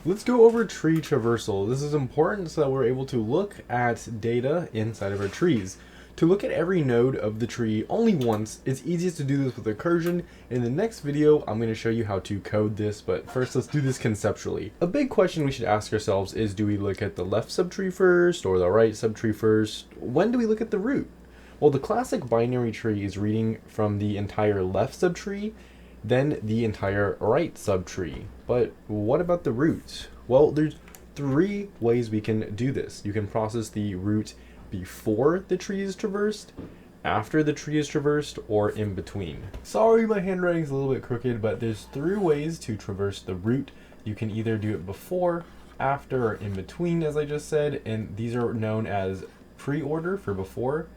Let's go over tree traversal. This is important so that we're able to look at data inside of our trees. To look at every node of the tree only once, it's easiest to do this with recursion. In the next video, I'm going to show you how to code this, but first let's do this conceptually. A big question we should ask ourselves is, do we look at the left subtree first or the right subtree first? When do we look at the root? Well, the classic binary tree is reading from the entire left subtree, then the entire right subtree. But what about the root? Well, there's three ways we can do this. You can process the root before the tree is traversed, after the tree is traversed, or in between. Sorry, my handwriting's a little bit crooked, but there's three ways to traverse the root. You can either do it before, after, or in between, as I just said, and these are known as pre-order for before,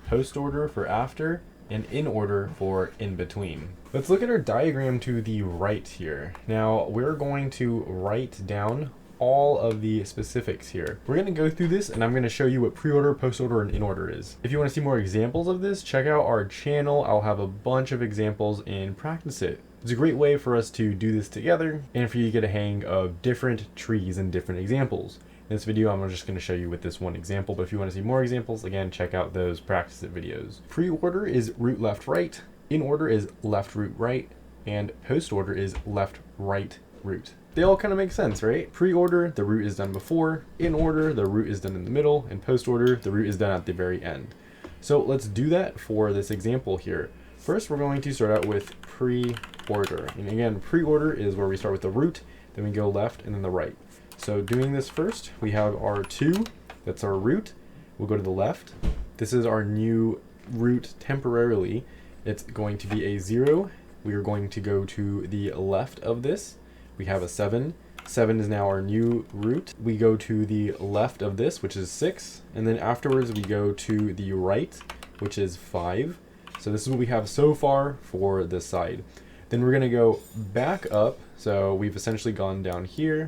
post order for after, and in order for in between. Let's look at our diagram to the right here. Now we're going to write down all of the specifics here. We're going to go through this and I'm going to show you what pre-order, post-order, and in-order is. If you want to see more examples of this, check out our channel. I'll have a bunch of examples and practice it. It's a great way for us to do this together and for you to get a hang of different trees and different examples. In this video, I'm just going to show you with this one example, but if you want to see more examples, again, check out those practice it videos. Pre-order is root left right, in order is left root right, and post order is left right root. They all kind of make sense, right? Pre-order, the root is done before, in order, the root is done in the middle, and post order, the root is done at the very end. So let's do that for this example here. First, we're going to start out with pre-order. And again, pre-order is where we start with the root, then we go left and then the right. So doing this first, we have our 2, that's our root. We'll go to the left. This is our new root temporarily. It's going to be a 0. We are going to go to the left of this. We have a 7. 7 is now our new root. We go to the left of this, which is 6. And then afterwards we go to the right, which is 5. So this is what we have so far for this side. Then we're going to go back up. So we've essentially gone down here,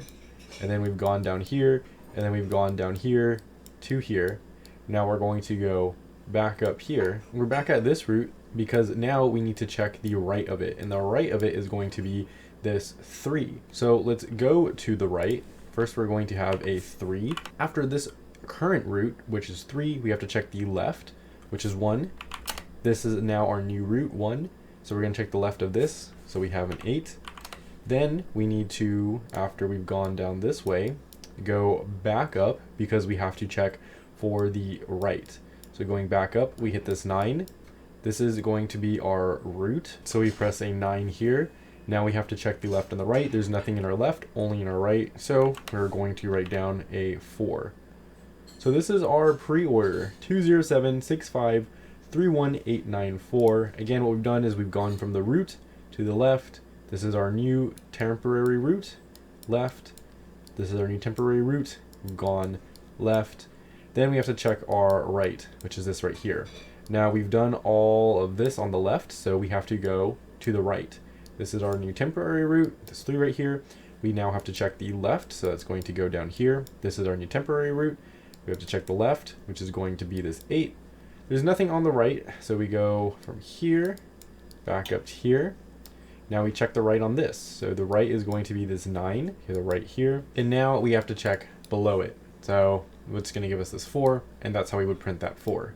and then we've gone down here, and then we've gone down here to here. Now we're going to go back up here. We're back at this root because now we need to check the right of it, and the right of it is going to be this 3. So let's go to the right. First we're going to have a 3. After this current root, which is 3, we have to check the left, which is 1. This is now our new root, 1. So we're going to check the left of this, so we have an 8. Then we need to, after we've gone down this way, go back up because we have to check for the right. So going back up, we hit this 9. This is going to be our root. So we press a 9 here. Now we have to check the left and the right. There's nothing in our left, only in our right. So we're going to write down a 4. So this is our pre-order, 20765318894. Again, what we've done is we've gone from the root to the left. This is our new temporary root, left. This is our new temporary root, we've gone left. Then we have to check our right, which is this right here. Now we've done all of this on the left, so we have to go to the right. This is our new temporary root, this 3 right here. We now have to check the left, so that's going to go down here. This is our new temporary root. We have to check the left, which is going to be this 8. There's nothing on the right, so we go from here, back up to here. Now we check the right on this. So the right is going to be this 9, the right here. And now we have to check below it. So it's going to give us this 4, and that's how we would print that 4.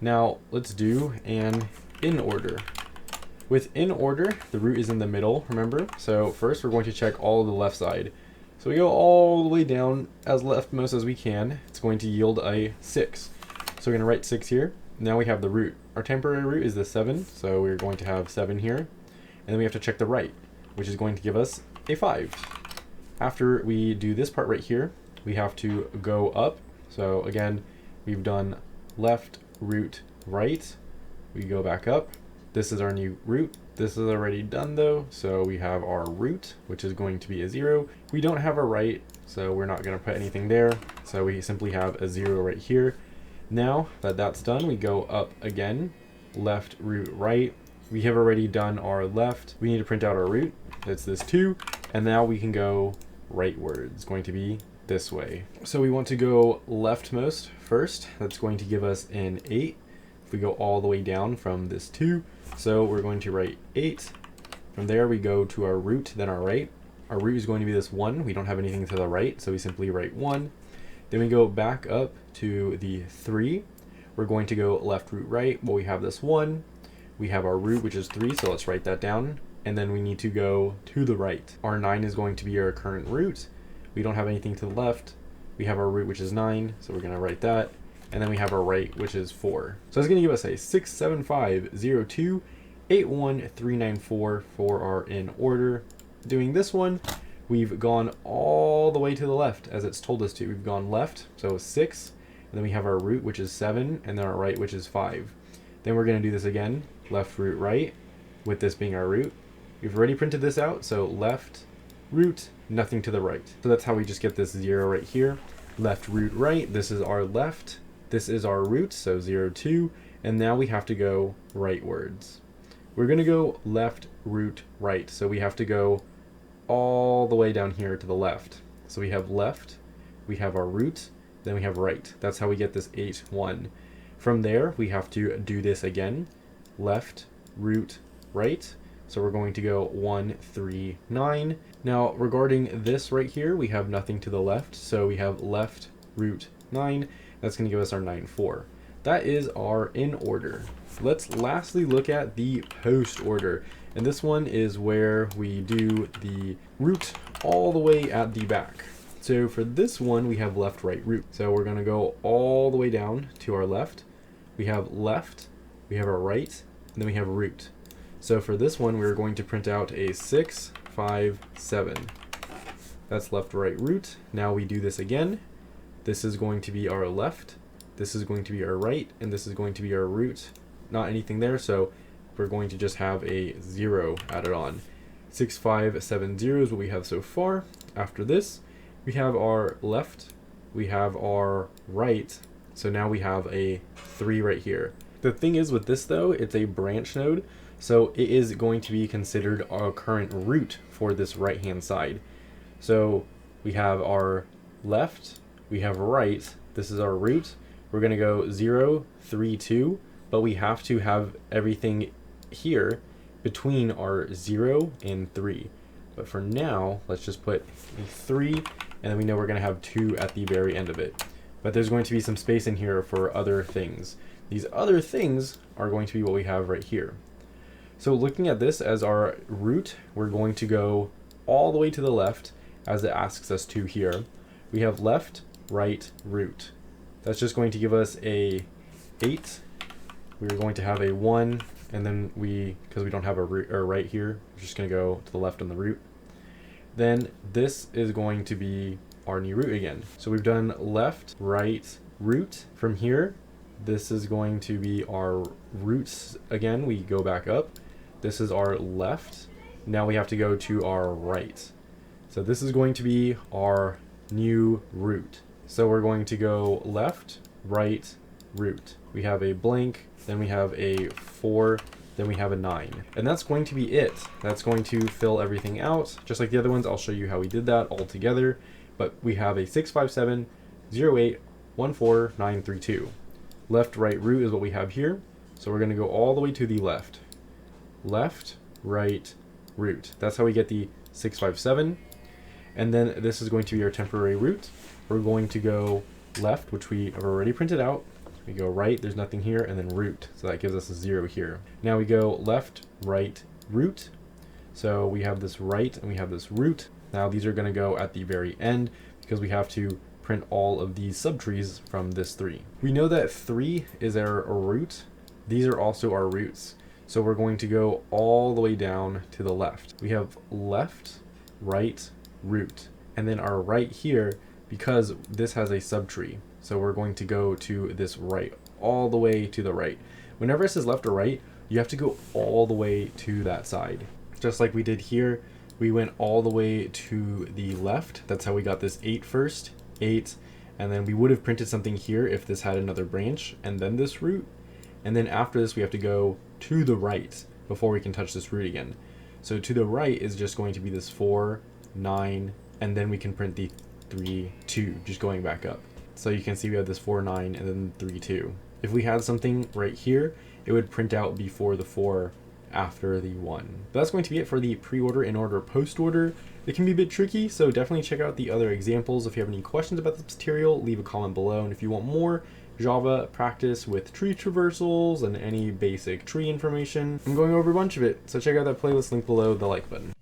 Now let's do an in order. With in order, the root is in the middle, remember? So first we're going to check all of the left side. So we go all the way down as leftmost as we can. It's going to yield a 6. So we're going to write 6 here. Now we have the root. Our temporary root is the 7, so we're going to have 7 here. And then we have to check the right, which is going to give us a 5. After we do this part right here, we have to go up. So again, we've done left, root, right. We go back up. This is our new root. This is already done though, so we have our root, which is going to be a 0. We don't have a right, so we're not going to put anything there. So we simply have a 0 right here. Now that that's done, we go up again, left, root, right. We have already done our left. We need to print out our root. It's this 2. And now we can go rightward. It's going to be this way. So we want to go leftmost first. That's going to give us an 8. If we go all the way down from this 2. So we're going to write 8. From there we go to our root, then our right. Our root is going to be this 1. We don't have anything to the right, so we simply write 1. Then we go back up to the 3. We're going to go left root right. Well, we have this 1. We have our root, which is 3, so let's write that down. And then we need to go to the right. Our 9 is going to be our current root. We don't have anything to the left. We have our root, which is 9, so we're going to write that. And then we have our right, which is 4. So it's going to give us a 67502 81394 for our in order. Doing this one, we've gone all the way to the left as it's told us to. We've gone left, so 6, and then we have our root, which is 7, and then our right, which is 5. Then we're going to do this again, left root right, with this being our root. We've already printed this out, so left root, nothing to the right. So that's how we just get this 0 right here. Left root right, this is our left, this is our root, so 0, 2, and now we have to go rightwards. We're going to go left root right, so we have to go all the way down here to the left. So we have left, we have our root, then we have right. That's how we get this 8, 1. From there, we have to do this again, left root right. So we're going to go 1, 3, 9. Now regarding this right here, we have nothing to the left, so we have left root 9. That's going to give us our 9, 4. That is our in order. Let's lastly look at the post order. And this one is where we do the root all the way at the back. So for this one, we have left, right, root. So we're going to go all the way down to our left. We have left, we have our right, and then we have root. So for this one, we're going to print out a 6, 5, 7. That's left, right, root. Now we do this again. This is going to be our left, this is going to be our right, and this is going to be our root. Not anything there, so we're going to just have a 0 added on. 6, 5, 7, 0 is what we have so far. After this, we have our left, we have our right, so now we have a 3 right here. The thing is with this though, it's a branch node, so it is going to be considered our current root for this right hand side. So we have our left, we have right, this is our root. We're going to go 0, 3, 2, but we have to have everything here between our 0 and 3. But for now, let's just put a 3, and then we know we're going to have 2 at the very end of it. But there's going to be some space in here for other things. These other things are going to be what we have right here. So looking at this as our root, we're going to go all the way to the left as it asks us to here. We have left, right, root. That's just going to give us a 8. We're going to have a 1, and then because we don't have a root or right here, we're just going to go to the left on the root. Then this is going to be our new root again. So we've done left, right, root. From here, this is going to be our roots again. We go back up. This is our left. Now we have to go to our right. So this is going to be our new root. So we're going to go left, right, root. We have a blank, then we have a 4, then we have a 9. And that's going to be it. That's going to fill everything out. Just like the other ones, I'll show you how we did that all together. But we have a 657, 08, 14, 932. Left, right, root is what we have here. So we're going to go all the way to the left. Left, right, root. That's how we get the 657. And then this is going to be our temporary root. We're going to go left, which we have already printed out. We go right, there's nothing here, and then root. So that gives us a 0 here. Now we go left, right, root. So we have this right and we have this root. Now these are going to go at the very end because we have to print all of these subtrees from this 3. We know that 3 is our root. These are also our roots. So we're going to go all the way down to the left. We have left, right, root. And then our right here, because this has a subtree. So we're going to go to this right, all the way to the right. Whenever it says left or right, you have to go all the way to that side. Just like we did here, we went all the way to the left. That's how we got this 8 first, 8. And then we would have printed something here if this had another branch, and then this root. And then after this, we have to go to the right before we can touch this root again. So to the right is just going to be this 4, 9, and then we can print the 3, 2, just going back up. So you can see we have this 4, 9, and then 3, 2. If we had something right here, it would print out before the 4, after the 1. But that's going to be it for the pre-order, in order, post-order. It can be a bit tricky, so definitely check out the other examples. If you have any questions about this material, leave a comment below, and if you want more Java practice with tree traversals and any basic tree information, I'm going over a bunch of it, so check out that playlist link below the like button.